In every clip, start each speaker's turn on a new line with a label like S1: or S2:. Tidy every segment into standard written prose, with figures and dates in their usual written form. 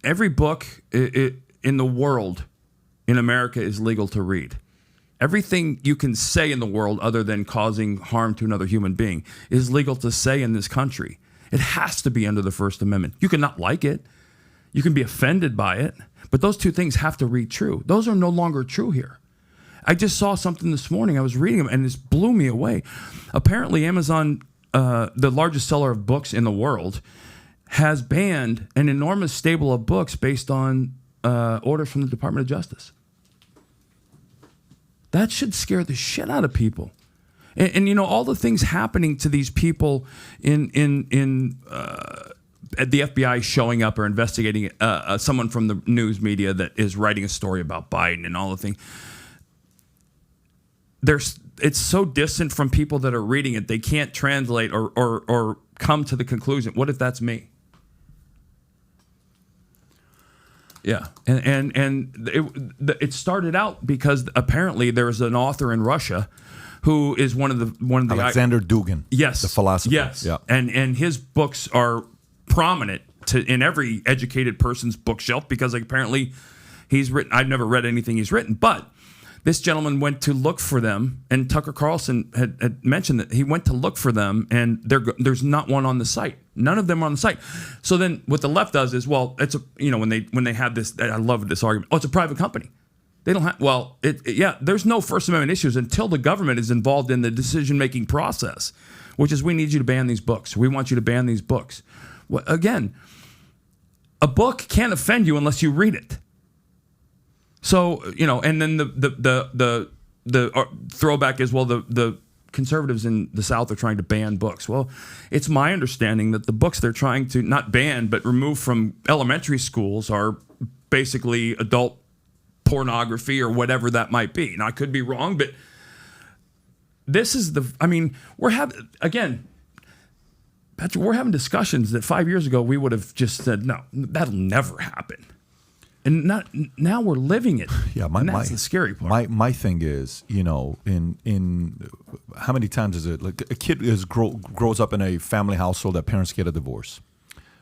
S1: every book in the world, in America, is legal to read. Everything you can say in the world other than causing harm to another human being is legal to say in this country. It has to be under the First Amendment. You can not like it. You can be offended by it. But those two things have to read true. Those are no longer true here. I just saw something this morning. I was reading them, and this blew me away. Apparently, Amazon, the largest seller of books in the world, has banned an enormous stable of books based on orders from the Department of Justice. That should scare the shit out of people. And you know, all the things happening to these people at the FBI showing up or investigating someone from the news media that is writing a story about Biden and all the things. It's so distant from people that are reading it, they can't translate or come to the conclusion, what if that's me? Yeah, and it started out because apparently there was an author in Russia who is one of the
S2: Alexander Dugin.
S1: Yes,
S2: the philosopher.
S1: Yes,
S2: yeah.
S1: And his books are prominent in every educated person's bookshelf because apparently he's written. I've never read anything he's written, but this gentleman went to look for them, and Tucker Carlson had mentioned that he went to look for them, and there's not one on the site. None of them are on the site. So then what the left does is, well, it's when they have this, I love this argument. Oh, it's a private company. They don't have, well, there's no First Amendment issues until the government is involved in the decision-making process, which is we need you to ban these books. We want you to ban these books. Well, again, a book can't offend you unless you read it. So, and then the throwback is, well, the conservatives in the South are trying to ban books. Well, it's my understanding that the books they're trying to not ban but remove from elementary schools are basically adult pornography or whatever that might be. Now, I could be wrong, but this is we're having, again, Patrick, we're having discussions that 5 years ago we would have just said, no, that'll never happen. And now we're living it. Yeah, that's the scary part.
S2: My thing is, in how many times is it like a kid grows up in a family household that parents get a divorce.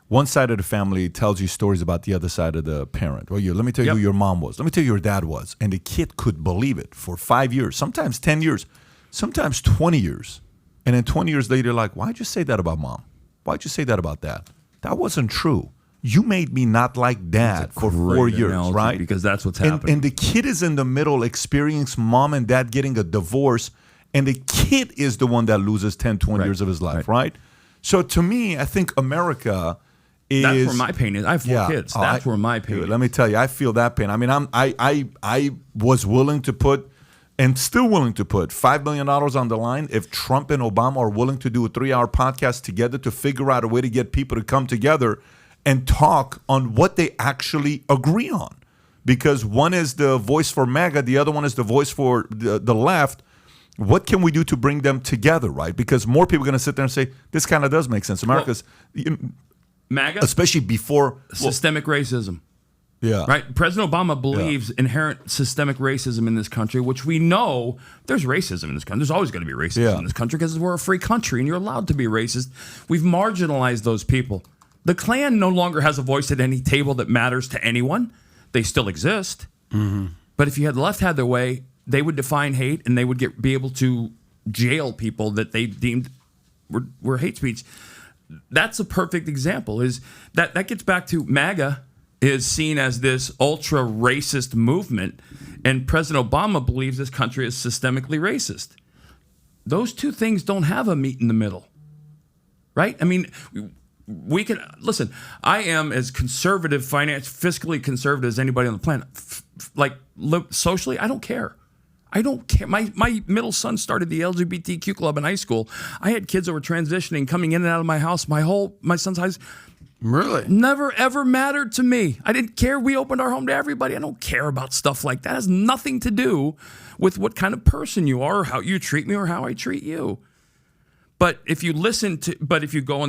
S2: One side of the family tells you stories about the other side of the parent. Well, let me tell you who your mom was. Let me tell you who your dad was. And the kid could believe it for 5 years, sometimes 10 years, sometimes 20 years. And then 20 years later, like, why'd you say that about mom? Why'd you say that about dad? That wasn't true. You made me not like dad for 4 years, right?
S1: Because that's what's happening.
S2: And the kid is in the middle experiencing mom and dad getting a divorce, and the kid is the one that loses 10, 20 years of his life, right? So to me, I think America is...
S1: That's where my pain is. I have four kids. That's where my pain is.
S2: Let me tell you, I feel that pain. I mean, I was willing to put, and still willing to put, $5 million on the line if Trump and Obama are willing to do a 3-hour podcast together to figure out a way to get people to come together and talk on what they actually agree on. Because one is the voice for MAGA, the other one is the voice for the left. What can we do to bring them together, right? Because more people are going to sit there and say, this kind of does make sense. America's...
S1: MAGA?
S2: Especially before...
S1: Systemic racism.
S2: Yeah.
S1: Right? President Obama believes inherent systemic racism in this country, which we know there's racism in this country. There's always going to be racism in this country because we're a free country and you're allowed to be racist. We've marginalized those people. The Klan no longer has a voice at any table that matters to anyone. They still exist. Mm-hmm. But if the left had their way, they would define hate and they would be able to jail people that they deemed were hate speech. That's a perfect example. Is that gets back to MAGA is seen as this ultra racist movement, and President Obama believes this country is systemically racist. Those two things don't have a meet in the middle, right? I mean, we can listen. I am as conservative, fiscally conservative as anybody on the planet. Socially, I don't care. I don't care. My middle son started the LGBTQ club in high school. I had kids that were transitioning, coming in and out of my house. My son's house
S3: really
S1: never ever mattered to me. I didn't care. We opened our home to everybody. I don't care about stuff like that. It has nothing to do with what kind of person you are, or how you treat me, or how I treat you. But if you if you Google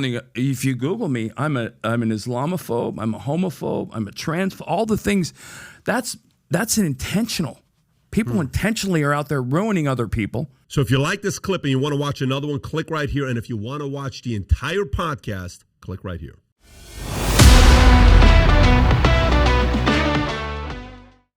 S1: me, I'm an Islamophobe, I'm a homophobe, I'm a transphobe, all the things. That's an intentional. People intentionally are out there ruining other people.
S4: So if you like this clip and you want to watch another one, click right here. And if you want to watch the entire podcast, click right here.